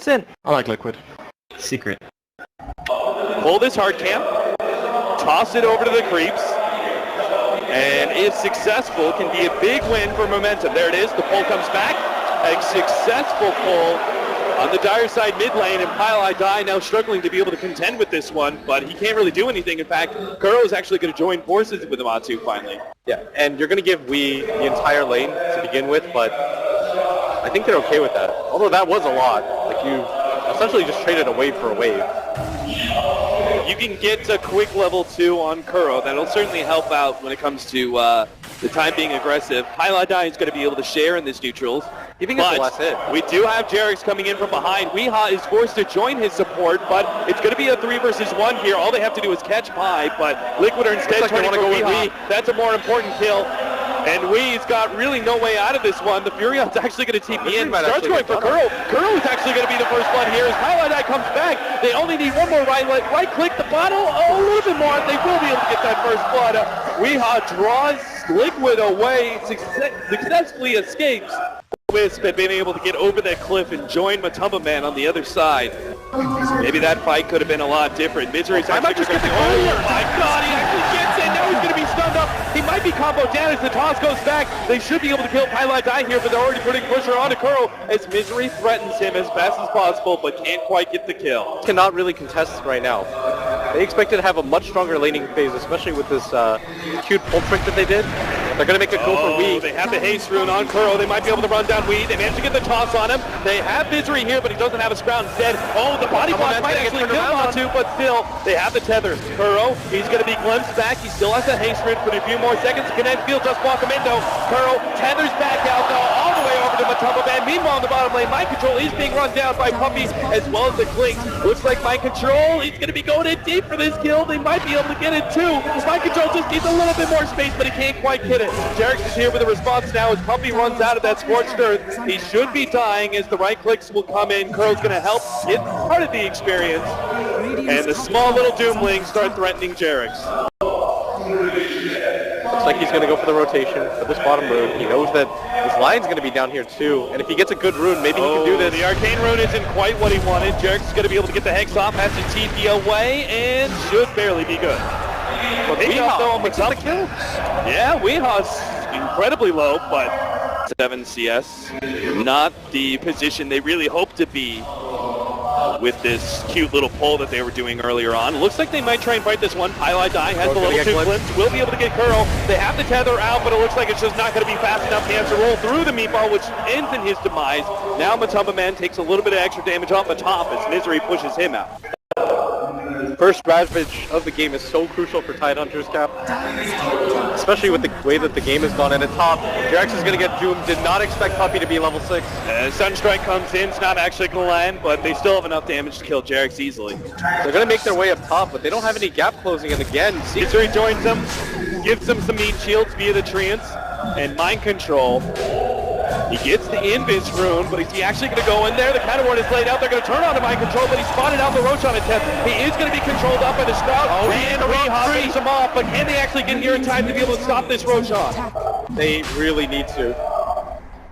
Sin. I like Liquid. Secret. Pull this hard camp, toss it over to the creeps, and if successful, can be a big win for momentum. There it is, the pull comes back, a successful pull on the dire side mid lane, and Pile Die now struggling to be able to contend with this one, but he can't really do anything. In fact, Kuro is actually going to join forces with Amatsu finally. Yeah, and you're going to give Wii the entire lane to begin with, but I think they're okay with that. Although that was a lot. Like, you essentially just traded a wave for a wave. You can get a quick level 2 on Kuro. That'll certainly help out when it comes to the time being aggressive. Pile Die is going to be able to share in this neutrals. Even if the last hit. We do have Jarex coming in from behind. Weeha is forced to join his support, but it's going to be a 3 versus 1 here. All they have to do is catch Pi, but Liquid are instead turning for Weeha. That's a more important kill. And Wee's got really no way out of this one. The Furion's actually going to TP in. Starts going for Kuro. Kuro is actually going to be the first blood here as Pile Die comes back. They only need one more right click the bottle. Oh, a little bit more. They will be able to get that first blood. Weeha draws Liquid away, successfully escapes. Wisp had been able to get over that cliff and join Matumba Man on the other side. Maybe that fight could have been a lot different. Misery's actually going to oh my god, he actually gets it. Now he's going to be stunned up. He might be combo down as the toss goes back. They should be able to kill Pile Die here, but they're already putting pressure onto Kuro as Misery threatens him as fast as possible, but can't quite get the kill. Cannot really contest right now. They expected to have a much stronger laning phase, especially with this cute pull trick that they did. They're going to make a go for Wii. They have the haste rune on Kuro. They might be able to run down Wii. They managed to get the toss on him. They have Misery here, but he doesn't have a scround instead. Oh, the body block might actually kill Matu, but still, they have the tether. Kuro, he's going to be glimpsed back. He still has the haste rune for a few more seconds. Connect field just walk him in though. Kuro tethers back out though, all the way over to Matumba Man. Meanwhile, in the bottom lane, Mind Control is being run down by Puppy as well as the Clinks. Looks like Mind Control, he's going to be going in deep for this kill. They might be able to get it too. Mind Control just needs a little bit more space, but he can't quite get it. Jarex is here with a response now as Puppy runs out of that scorched earth. He should be dying as the right clicks will come in. Kuro's going to help get part of the experience. And the small little Doomlings start threatening Jarex. Looks like he's going to go for the rotation for this bottom rune. He knows that his line's going to be down here too, and if he gets a good rune, maybe he can do this. The Arcane Rune isn't quite what he wanted. Jarex is going to be able to get the Hex off, has to TP away, and should barely be good. But Weeha, though, with the kill. Yeah, Weeha's incredibly low, but 7 CS. Not the position they really hope to be with this cute little pull that they were doing earlier on. Looks like they might try and fight this one. Pile Die has the level 2 glimpse. Will be able to get Kuro. They have the tether out, but it looks like it's just not going to be fast enough. He has to roll through the meatball, which ends in his demise. Now Matumba Man takes a little bit of extra damage off the top as Misery pushes him out. First Ravage of the game is so crucial for Tidehunters, Cap. Especially with the way that the game has gone. And at top, Jarex is going to get doomed. Did not expect Puppy to be level 6. Sunstrike comes in. It's not actually going to land, but they still have enough damage to kill Jarex easily. They're going to make their way up top, but they don't have any gap closing. And again, Misery joins them, gives them some meat shields via the treants and Mind Control. He gets the Invis rune, but is he actually going to go in there? The counter ward is laid out. They're going to turn on to Mind Control, but he spotted out the Roshan attempt. He is going to be controlled up by the Sprout. Oh, and Weeha finish him off, but can they actually get here in time to be able to stop this Roshan? They really need to.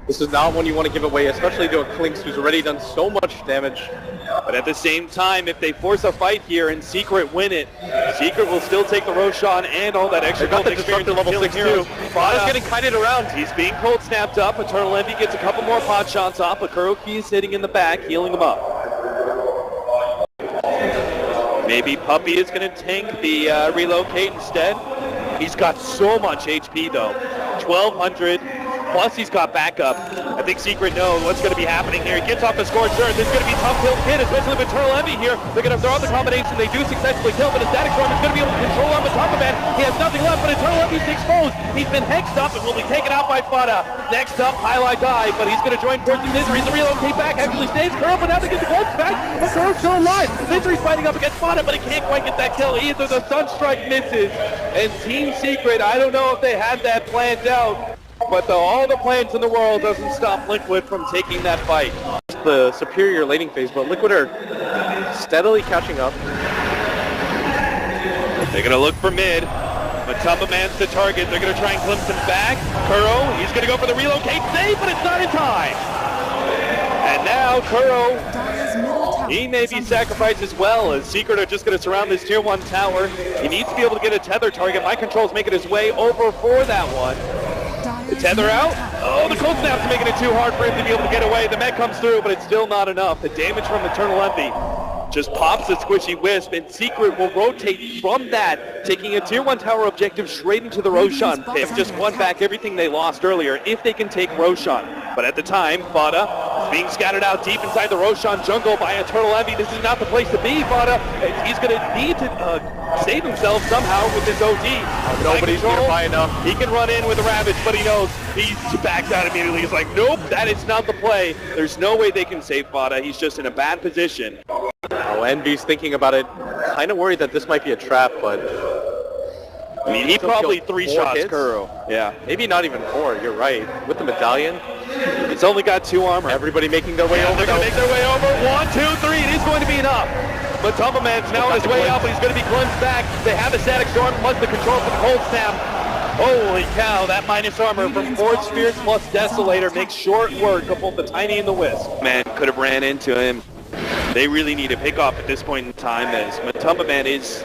This is not one you want to give away, especially to a Clinks who's already done so much damage. But at the same time, if they force a fight here and Secret win it, Secret will still take the Roshan and all that extra gold experience level 6 too. Fada's getting kited around. He's being cold snapped up. Eternal Envy gets a couple more pot shots off, but Kuroki is sitting in the back, healing him up. Maybe Puppy is going to tank the relocate instead. He's got so much HP though. 1200. Plus he's got backup. I think Secret knows what's going to be happening here. He gets off the scorched earth. It's going to be tough kill kid, especially with Eternal Envy here. They're going to throw out the combination. They do successfully kill, but a Static Storm is going to be able to control on the top of man. He has nothing left, but Eternal Envy's exposed. He's been hexed up and will be taken out by Fada. Next up, Highlight Die, but he's going to join forces Misery. The relocate back actually stays Kuro, but now they get the gloves back. But Kuro's still alive. Misery's fighting up against Fada, but he can't quite get that kill either. The Sunstrike misses. And Team Secret, I don't know if they had that planned out. But all the plans in the world doesn't stop Liquid from taking that fight. The superior laning phase, but Liquid are steadily catching up. They're going to look for mid. Matumba Man's the target. They're going to try and glimpse him back. Kuro, he's going to go for the relocate save, but it's not in time. And now Kuro He may be sacrificed as well, as Secret are just going to surround this tier 1 tower. He needs to be able to get a tether target. Mind Control's making his way over for that one. The tether out. Oh, the cold snap's making it too hard for him to be able to get away. The med comes through, but it's still not enough. The damage from Eternal Envy just pops a squishy wisp, and Secret will rotate from that, taking a tier 1 tower objective straight into the Roshan pit. Just won back everything they lost earlier if they can take Roshan. But at the time, Fada is being scattered out deep inside the Roshan jungle by Eternal Envy. This is not the place to be, Fada. He's going to need to save himself somehow with his OD. Nobody's nearby enough. He can run in with a Ravage, but he knows he's backed out immediately. He's like, nope, that is not the play. There's no way they can save Fada. He's just in a bad position. Oh, Envy's thinking about it. Kind of worried that this might be a trap, but... I mean, he probably 3 shots Kuro. Yeah. Maybe not even 4, you're right. With the medallion. It's only got 2 armor. Everybody making their way over. They're going to make their way over. 1, 2, 3. It is going to be enough. But Tumbleman's now on his way out, but he's going to be glimpsed back. They have the static storm plus the control for the cold snap. Holy cow, that minus armor from Force Spheres plus Desolator makes short work of both the Tiny and the Wisp. Man, could have ran into him. They really need a pick-off at this point in time, as Matumba is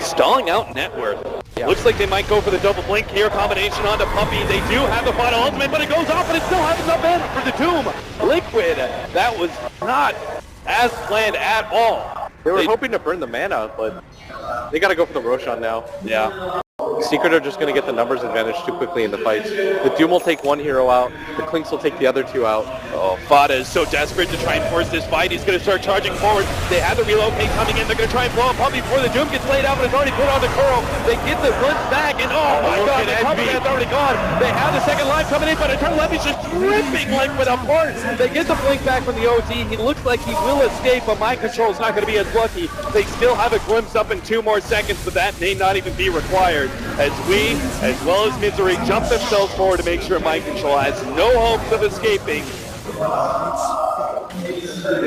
stalling out net worth. Yeah. Looks like they might go for the double blink here, combination onto Puppey. They do have the final ultimate, but it goes off and it still has enough in for the Doom. Liquid, that was not as planned at all. They were hoping to burn the mana, but they got to go for the Roshan now. Yeah. Secret are just going to get the numbers advantage too quickly in the fights. The Doom will take 1 hero out, the Clinks will take the other 2 out. Oh, Fada is so desperate to try and force this fight. He's going to start charging forward. They have the relocate coming in. They're going to try and blow up Puppey before the Doom gets laid out, but it's already put on the Kuro. They get the glimpse back, and oh my god, the Tumbleman's already gone. They have the second line coming in, but Eternal Envy's just ripping Liquid apart. They get the blink back from the OD. He looks like he will escape, but Mind Control's not going to be as lucky. They still have a glimpse up in 2 more seconds, but that may not even be required, as we, as well as Misery, jump themselves forward to make sure Mind Control has no hopes of escaping.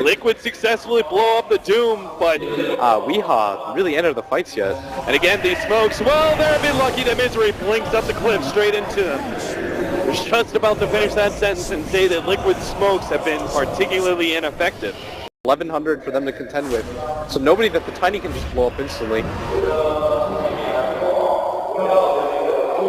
Liquid successfully blow up the Doom, but Weehaw really entered the fights yet. And again, these smokes, well, they're a bit lucky that Misery blinks up the cliff straight into them. I was just about to finish that sentence and say that Liquid smokes have been particularly ineffective. 1100 for them to contend with, so nobody that the Tiny can just blow up instantly.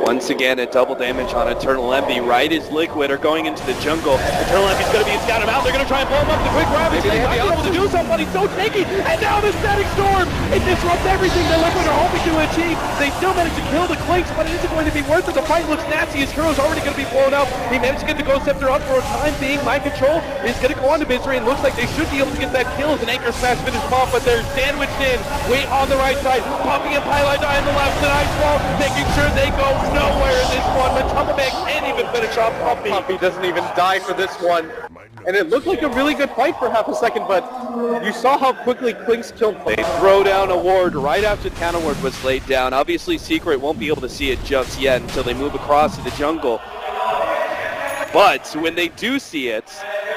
Once again, a double damage on Eternal Envy right as Liquid are going into the jungle. Eternal Envy's going to be scouted out. They're going to try and blow him up. The quick Ravage. They might be able to do something, but he's so tanky. And now the static storm. It disrupts everything that Liquid are hoping to achieve. They still managed to kill the Clinks, but it isn't going to be worth it. The fight looks nasty. His hero's already going to be blown up. He managed to get the Ghost Scepter up for a time being. Mind Control is going to go on to Misery, and looks like they should be able to get that kill as an anchor smash finish them off, but they're sandwiched in. Wait on the right side. Puppey and Pylai die on the left. And Ice Wall making sure they go nowhere in this one, but Tumbleman can't even finish off Puppey. Puppey doesn't even die for this one. And it looked like a really good fight for half a second, but you saw how quickly Clinks killed Puppey. They throw down a ward right after the counter ward was laid down. Obviously, Secret won't be able to see it just yet until they move across to the jungle. But when they do see it,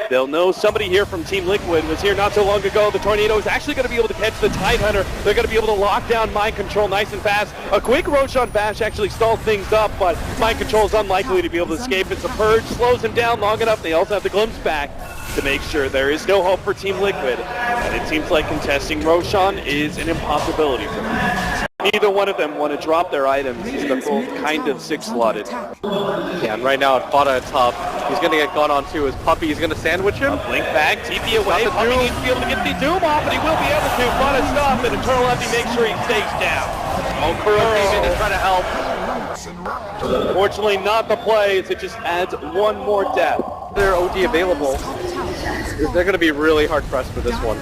they'll know somebody here from Team Liquid was here not so long ago. The Tornado is actually going to be able to catch the Tidehunter. They're going to be able to lock down Mind Control nice and fast. A quick Roshan Bash actually stalled things up, but Mind Control is unlikely to be able to escape. It's a purge, slows him down long enough. They also have the glimpse back to make sure there is no hope for Team Liquid. And it seems like contesting Roshan is an impossibility for them. Neither one of them want to drop their items. They're both kind of 6-slotted. Yeah, and right now at Fada at top, he's going to get gone on too. His Puppey, he's going to sandwich him. Blink back, TP away. Puppey needs to be able to get the Doom off, and he will be able to. Fada stop, and Eternal Envy makes sure he stays down. Oh, Kuro came in to try to help. Unfortunately, not the play, as it just adds one more death. They're OD available. They're going to be really hard pressed for this one.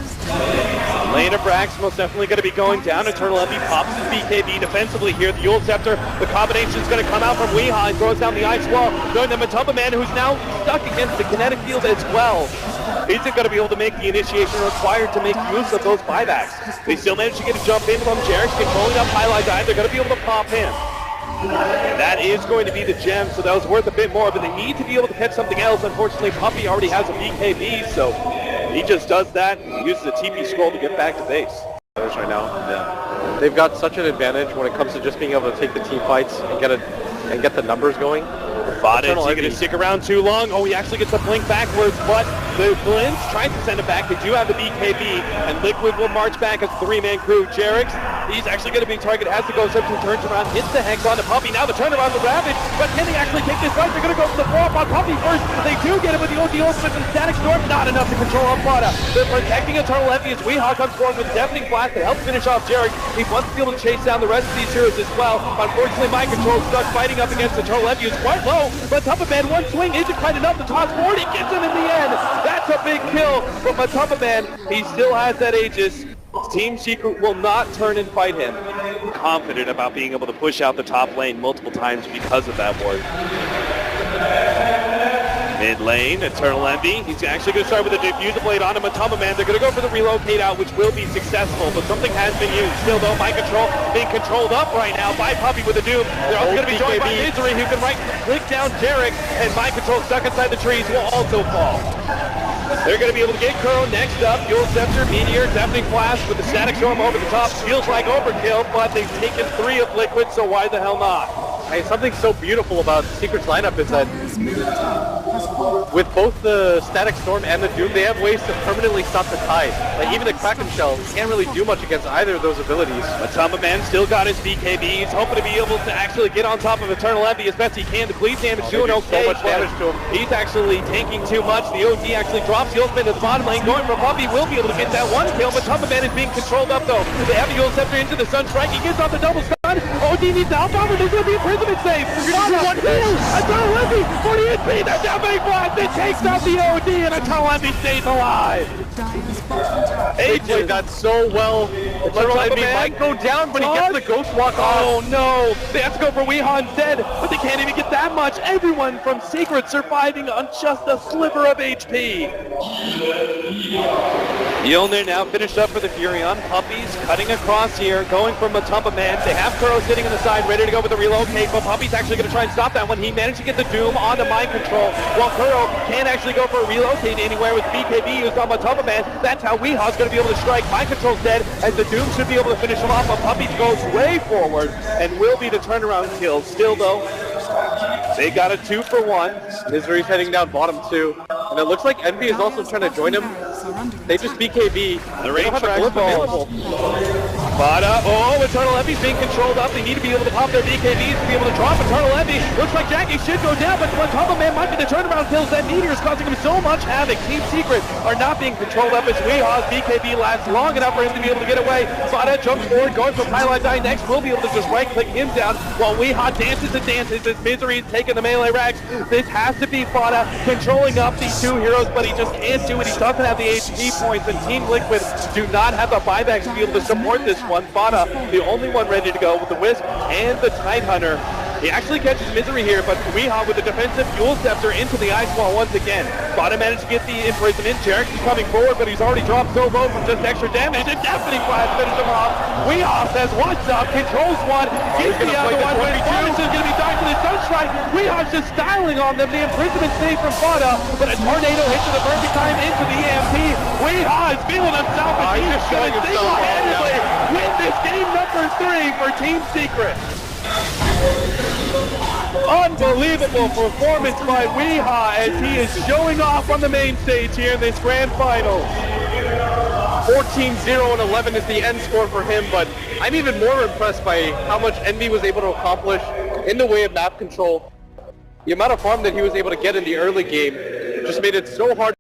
Lane of Brax most definitely going to be going down. Eternal Envy pops his BKB defensively here. The Yule Scepter, the combination is going to come out from Weehaw and throws down the Ice Wall. Going to Matumba Man, who's now stuck against the kinetic field as well. Isn't going to be able to make the initiation required to make use of those buybacks. They still manage to get a jump in from Jarek, controlling up Highlight Dive. They're going to be able to pop him. That is going to be the gem, so that was worth a bit more, but they need to be able to catch something else. Unfortunately, Puppey already has a BKB, so he just does that and uses the TP scroll to get back to base. Right now, yeah. They've got such an advantage when it comes to just being able to take the team fights and get the numbers going. Bada, is he going to stick around too long? Oh, he actually gets a blink backwards, but the Blins trying to send it back. They do have the BKB, and Liquid will march back as a three-man crew. Jerix, he's actually going to be targeted, has to go, Substitute turns around, hits the Hex on the Puppey. Now the turnaround the Ravage, but can they actually take this fight? They're going to go for the throw-up on Puppey first. They do get it with the OD ultimate and Static Storm, not enough to control on Bada. They're protecting Eternal Envy as Weehaw comes forward with a Deafening Blast to help finish off Jerix. He wants to be able to chase down the rest of these heroes as well. Unfortunately, Mind Control stuck fighting up against Eternal Envy, who's quite low, but Matumba Man, one swing isn't quite enough to toss forward. He gets him in the end. That's a big kill from Matumba Man. He still has that Aegis. Team Secret will not turn and fight him. Confident about being able to push out the top lane multiple times because of that ward. Mid lane, Eternal Envy. He's actually going to start with a Diffuser Blade on him. Matumba Man, they're going to go for the relocate out, which will be successful, but something has been used. Still though, Mind Control being controlled up right now by Puppey with a Doom. They're also going to be joined by Misery, who can click down Jerix, and Mind Control stuck inside the trees will also fall. They're going to be able to get Kuro next up. Fuel Scepter, Meteor, Deafening Blast with the Static Storm over the top. Feels like overkill, but they've taken 3 of Liquid, so why the hell not? Hey, something so beautiful about Secret's lineup is that with both the Static Storm and the Doom, they have ways to permanently stop the tide. Like even the Kraken Shell can't really do much against either of those abilities. Matumba Man still got his BKB. He's hoping to be able to actually get on top of Eternal Envy as best he can. The bleed damage doing okay. So much damage to him. He's actually tanking too much. The OD actually drops the ultimate to the bottom lane. Going for Puppey will be able to get that one kill. Matumba Man is being controlled up though. They have the Fuel Scepter into the Sun Strike. He gets on the double stun. OD needs to help out. There's going to be a imprisonment save. One kill. Eternal Envy 48 speed. That Deafening Blast. It takes out the OD and Eternal Envy stays alive. They played that so well. Eternal Envy might go down, but he gets the Ghost Walk off. Oh no! They have to go for Weehaw instead, but they can't even get that much. Everyone from Secret surviving on just a sliver of HP. Mjolnir now finished up for the Furion. Puppey's cutting across here, going for Matumba Man. They have Kuro sitting on the side, ready to go with the relocate, but Puppey's actually going to try and stop that one. He managed to get the Doom onto Mind Control, while Kuro can't actually go for a relocate anywhere with BKB used on Matumba Man. That's how Weehaw's going to be able to strike. Mind Control's dead, as the Doom should be able to finish him off, but Puppey goes way forward and will be the turnaround kill. Still though, they got a 2-for-1. Misery's heading down bottom too. And it looks like Envy is also trying to join him. They just BKB. The range track available. Bada, Eternal Envy's being controlled up. They need to be able to pop their BKBs to be able to drop Eternal Envy. Looks like Jackie should go down, but Matumba Man might be the turnaround kills. That Meteor is causing him so much havoc. Team Secret are not being controlled up as Weehaw's BKB lasts long enough for him to be able to get away. Bada jumps forward, going for Pylon Die next. Will be able to just right-click him down while Weehaw dances and dances as Misery is taking the melee rags. This has to be Bada controlling up these two heroes, but he just can't do it. He doesn't have the HP points, and Team Liquid do not have the buybacks to be able to support this one. Bada, the only one ready to go with the Wisp and the Tidehunter. He actually catches Misery here, but Weehaw with the defensive Fuel Scepter into the Ice Wall once again. Bada managed to get the imprisonment. Jerix is coming forward, but he's already dropped so low from just extra damage. And Deafening Blast finishes him off. Weehaw says, what's up? Controls one, gets the other one, but Performance is going to be dying for the Sunstrike. Weehaw's just styling on them. The imprisonment save from Bada, but a tornado hits at the perfect time into the EMP. Weehaw is feeling himself, and he's going to single-handedly win this game number 3 for Team Secret. Unbelievable performance by Weehaw as he is showing off on the main stage here in this grand finals. 14-0-11 is the end score for him, but I'm even more impressed by how much Envy was able to accomplish in the way of map control. The amount of farm that he was able to get in the early game just made it so hard